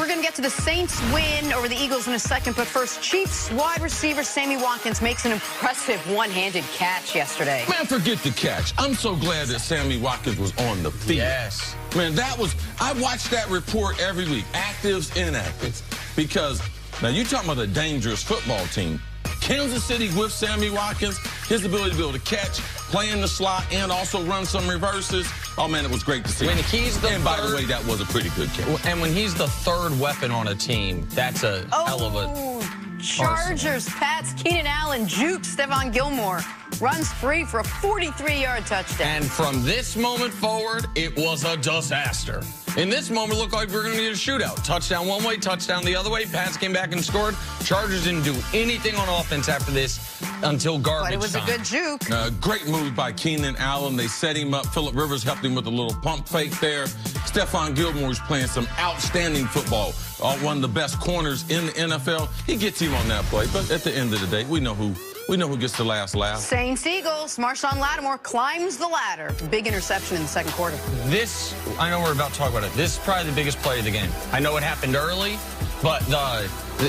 we're going to get to the Saints win over the Eagles in a second, but first, Chiefs wide receiver Sammy Watkins makes an impressive one-handed catch yesterday. Man, forget the catch. I'm so glad that Sammy Watkins was on the field. Yes. Man, I watch that report every week, actives, inactives, because now you're talking about a dangerous football team. Kansas City with Sammy Watkins, his ability to be able to catch, play in the slot, and also run some reverses. Oh, man, it was great to see. When he's the and by the way, that was a pretty good catch. And when he's the third weapon on a team, that's a hell of a... Chargers, Pats, Keenan Allen, jukes Stephon Gilmore. Runs free for a 43-yard touchdown. And from this moment forward, it was a disaster. In this moment, it looked like we were going to need a shootout. Touchdown one way, touchdown the other way. Pats came back and scored. Chargers didn't do anything on offense after this until garbage time. But it was a good juke. Great move by Keenan Allen. They set him up. Phillip Rivers helped him with a little pump fake there. Stephon Gilmore is playing some outstanding football. One of the best corners in the NFL. He gets him on that play. But at the end of the day, we know who gets the last laugh. Saints Eagles. Marshawn Lattimore climbs the ladder. Big interception in the second quarter. This, I know we're about to talk about it. This is probably the biggest play of the game. I know it happened early, but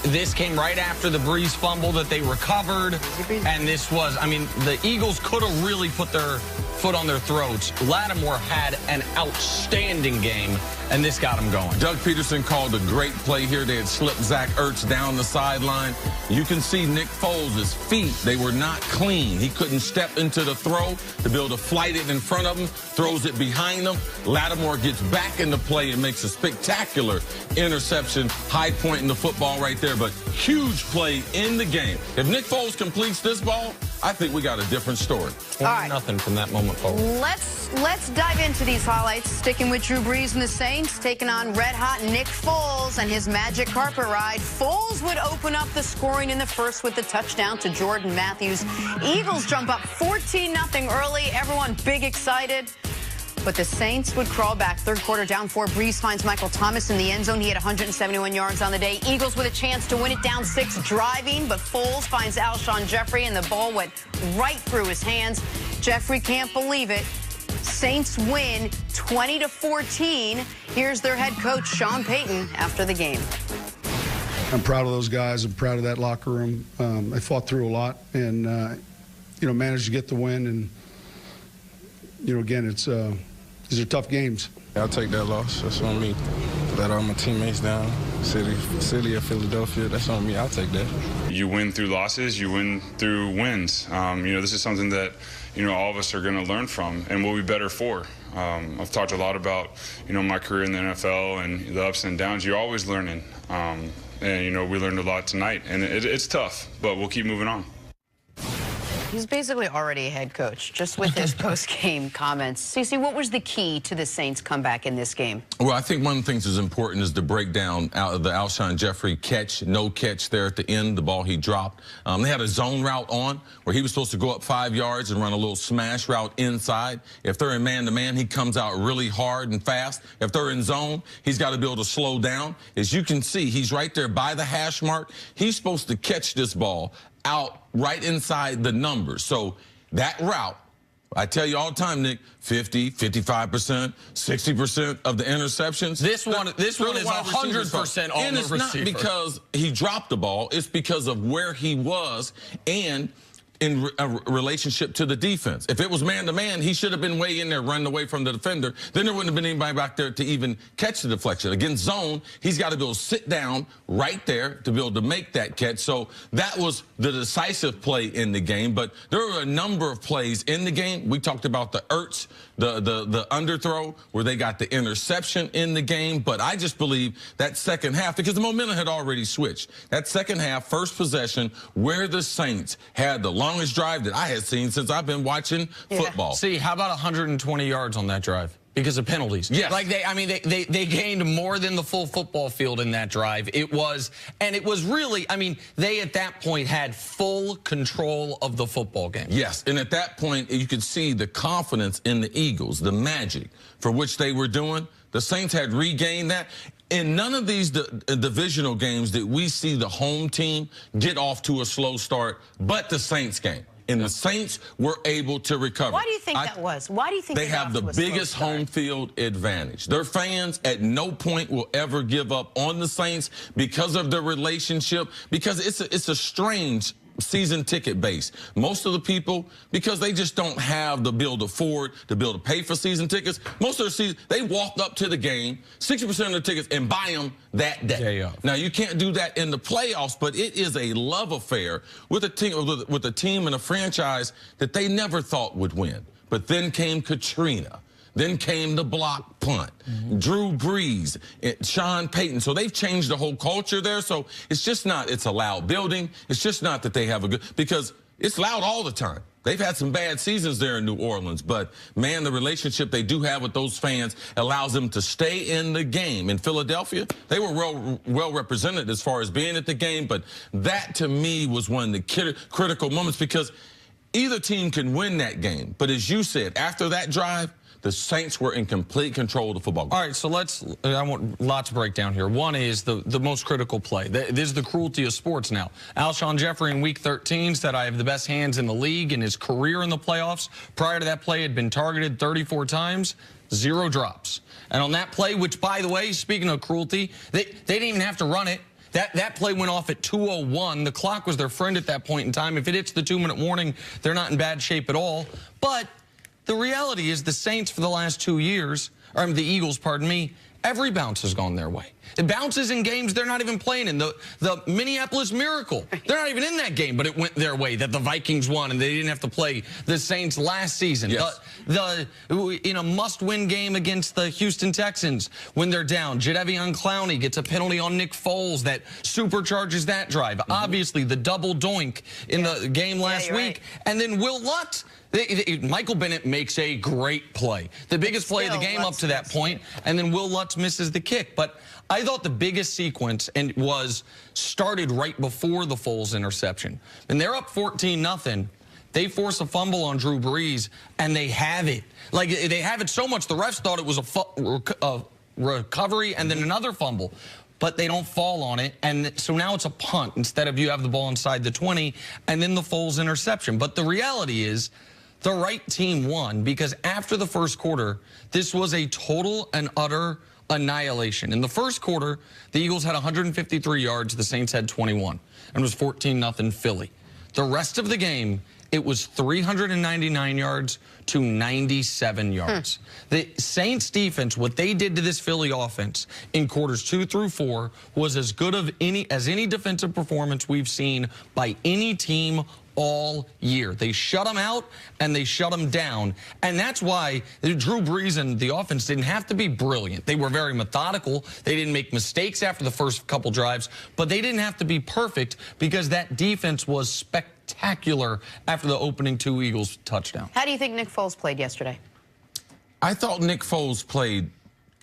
this came right after the Breeze fumble that they recovered. And this was, I mean, the Eagles could have really put their foot on their throats. Lattimore had an outstanding game, and this got him going. Doug Peterson called a great play here. They had slipped Zach Ertz down the sideline. You can see Nick Foles' feet. They were not clean. He couldn't step into the throw to be able to flight it in front of him, throws it behind him. Lattimore gets back into play and makes a spectacular interception. High point in the football right there, but huge play in the game. If Nick Foles completes this ball, I think we got a different story. 20-0 from that moment forward. Let's dive into these highlights. Sticking with Drew Brees and the Saints, taking on red-hot Nick Foles and his magic carpet ride. Foles would open up the scoring in the first with the touchdown to Jordan Matthews. Eagles jump up 14-0 early. Everyone big excited. But the Saints would crawl back. Third quarter down 4. Brees finds Michael Thomas in the end zone. He had 171 yards on the day. Eagles with a chance to win it down 6 driving, but Foles finds Alshon Jeffrey, and the ball went right through his hands. Jeffrey can't believe it. Saints win 20-14. Here's their head coach, Sean Payton, after the game. I'm proud of those guys. I'm proud of that locker room. They fought through a lot and, managed to get the win. And, again, these are tough games. I'll take that loss. That's on me. Let all my teammates down. City of Philadelphia, that's on me. I'll take that. You win through losses. You win through wins. This is something that, all of us are going to learn from and will be better for. I've talked a lot about, my career in the NFL and the ups and downs. You're always learning. And, we learned a lot tonight. And it's tough, but we'll keep moving on. He's basically already a head coach, just with his post-game comments. Cece, what was the key to the Saints' comeback in this game? Well, I think one of the things that's important is the breakdown out of the Alshon Jeffrey catch, no catch there at the end, the ball he dropped. They had a zone route on where he was supposed to go up 5 yards and run a little smash route inside. If they're in man-to-man, he comes out really hard and fast. If they're in zone, he's got to be able to slow down. As you can see, he's right there by the hash mark. He's supposed to catch this ball out right inside the numbers. So that route, I tell you all the time, Nick, 50, 55%, 60% of the interceptions. This one is 100% on and the it's receiver. Not because he dropped the ball. It's because of where he was and in a relationship to the defense. If it was man-to-man, he should have been way in there running away from the defender. Then there wouldn't have been anybody back there to even catch the deflection. Against zone, he's got to be able to sit down right there to be able to make that catch. So that was the decisive play in the game. But there were a number of plays in the game. We talked about the Ertz, the underthrow, where they got the interception in the game. But I just believe that second half, because the momentum had already switched. That second half, first possession, where the Saints had the longest drive that I had seen since I've been watching football. See, how about 120 yards on that drive? Because of penalties. Yes. Like they gained more than the full football field in that drive. It was really, they at that point had full control of the football game. Yes, and at that point, you could see the confidence in the Eagles, the magic for which they were doing. The Saints had regained that. In none of these divisional games did we see the home team get off to a slow start, but the Saints game. and the Saints were able to recover. Why do you think that was? Why do you think they have the biggest home field advantage? Their fans at no point will ever give up on the Saints because of their relationship, because it's a strange season ticket base. Most of the people, because they just don't have the ability to afford, the ability to pay for season tickets, most of the season, they walk up to the game, 60% of the tickets, and buy them that day. Now, you can't do that in the playoffs, but it is a love affair with a team and a franchise that they never thought would win. But then came Katrina. Then came the block punt, Drew Brees, Sean Payton. So they've changed the whole culture there. So it's just not, it's a loud building. It's just not that they have a good, because it's loud all the time. They've had some bad seasons there in New Orleans, but man, the relationship they do have with those fans allows them to stay in the game. In Philadelphia, they were well represented as far as being at the game, but that to me was one of the critical moments, because either team can win that game. But as you said, after that drive, the Saints were in complete control of the football game. All right, so I want lots to break down here. One is the most critical play. This is the cruelty of sports now. Alshon Jeffrey in Week 13 said, I have the best hands in the league in his career in the playoffs. Prior to that play, had been targeted 34 times, 0 drops. And on that play, which, by the way, speaking of cruelty, they didn't even have to run it. That play went off at 2:01. The clock was their friend at that point in time. If it hits the 2-minute warning, they're not in bad shape at all. But the reality is the Saints for the last 2 years, or the Eagles, pardon me, every bounce has gone their way. It bounces in games they're not even playing in. The Minneapolis Miracle, they're not even in that game, but it went their way, that the Vikings won and they didn't have to play the Saints last season. Yes. In a must-win game against the Houston Texans, when they're down, Jadeveon Clowney gets a penalty on Nick Foles that supercharges that drive. Obviously, the double doink in the game last week. Right. And then Will Lutz, Michael Bennett makes a great play. The biggest play of the game up to that point, and then Will Lutz misses the kick. But I thought the biggest sequence started right before the Foles interception. And they're up 14-0. They force a fumble on Drew Brees, and they have it. Like, they have it so much, the refs thought it was a recovery and then another fumble. But they don't fall on it, and so now it's a punt instead of you have the ball inside the 20, and then the Foles interception. But the reality is, the right team won, because after the first quarter, this was a total and utter annihilation. In the first quarter, the Eagles had 153 yards, the Saints had 21, and it was 14-0 Philly. The rest of the game, it was 399 yards to 97 yards. The Saints defense, what they did to this Philly offense in quarters 2 through 4 was as good as any defensive performance we've seen by any team all year. They shut them out and they shut them down. And that's why Drew Brees and the offense didn't have to be brilliant. They were very methodical. They didn't make mistakes after the first couple drives, but they didn't have to be perfect, because that defense was spectacular after the opening 2 Eagles touchdown. How do you think Nick Foles played yesterday? I thought Nick Foles played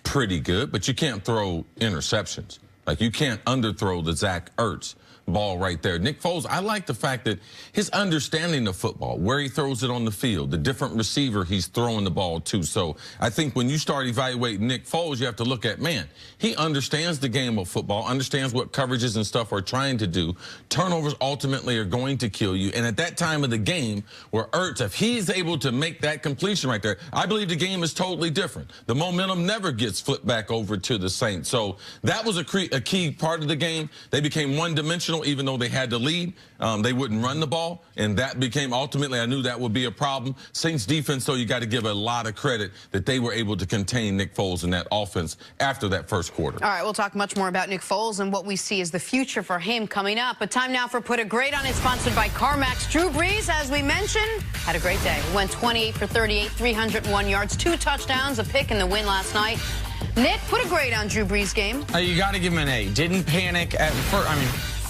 pretty good, but you can't throw interceptions. Like, you can't underthrow the Zach Ertz ball right there. Nick Foles, I like the fact that his understanding of football, where he throws it on the field, the different receiver he's throwing the ball to. So I think when you start evaluating Nick Foles, you have to look at, man, he understands the game of football, understands what coverages and stuff are trying to do. Turnovers ultimately are going to kill you. And at that time of the game where Ertz, if he's able to make that completion right there, I believe the game is totally different. The momentum never gets flipped back over to the Saints. So that was a key part of the game. They became one-dimensional. Even though they had the lead, they wouldn't run the ball, and that became, ultimately, I knew that would be a problem. Saints defense, though, you got to give a lot of credit that they were able to contain Nick Foles in that offense after that first quarter. All right, we'll talk much more about Nick Foles and what we see as the future for him coming up. But time now for Put a Grade on It, sponsored by CarMax. Drew Brees, as we mentioned, had a great day. He went 28 for 38, 301 yards, 2 touchdowns, a pick in the win last night. Nick, put a grade on Drew Brees' game. You got to give him an A. Didn't panic at first.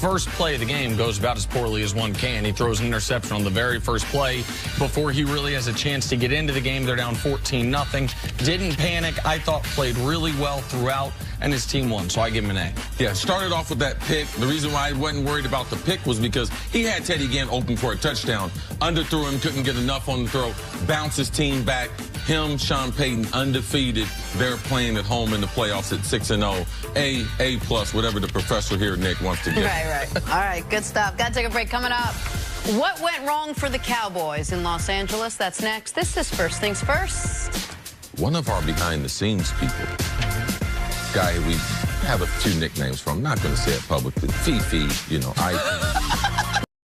First play of the game goes about as poorly as one can. He throws an interception on the very first play before he really has a chance to get into the game. They're down 14-0. Didn't panic. I thought played really well throughout, and his team won, so I give him an A. Yeah, started off with that pick. The reason why I wasn't worried about the pick was because he had Teddy Ginn open for a touchdown. Underthrew him, couldn't get enough on the throw. Bounced his team back. Him, Sean Payton, undefeated. They're playing at home in the playoffs at 6-0. A+, whatever the professor here, Nick, wants to get. Right. All right, good stuff. Got to take a break. Coming up, What went wrong for the Cowboys in Los Angeles? That's next. This is First Things First. One of our behind-the-scenes people, guy we have a few nicknames from, not going to say it publicly, Fifi, you know, I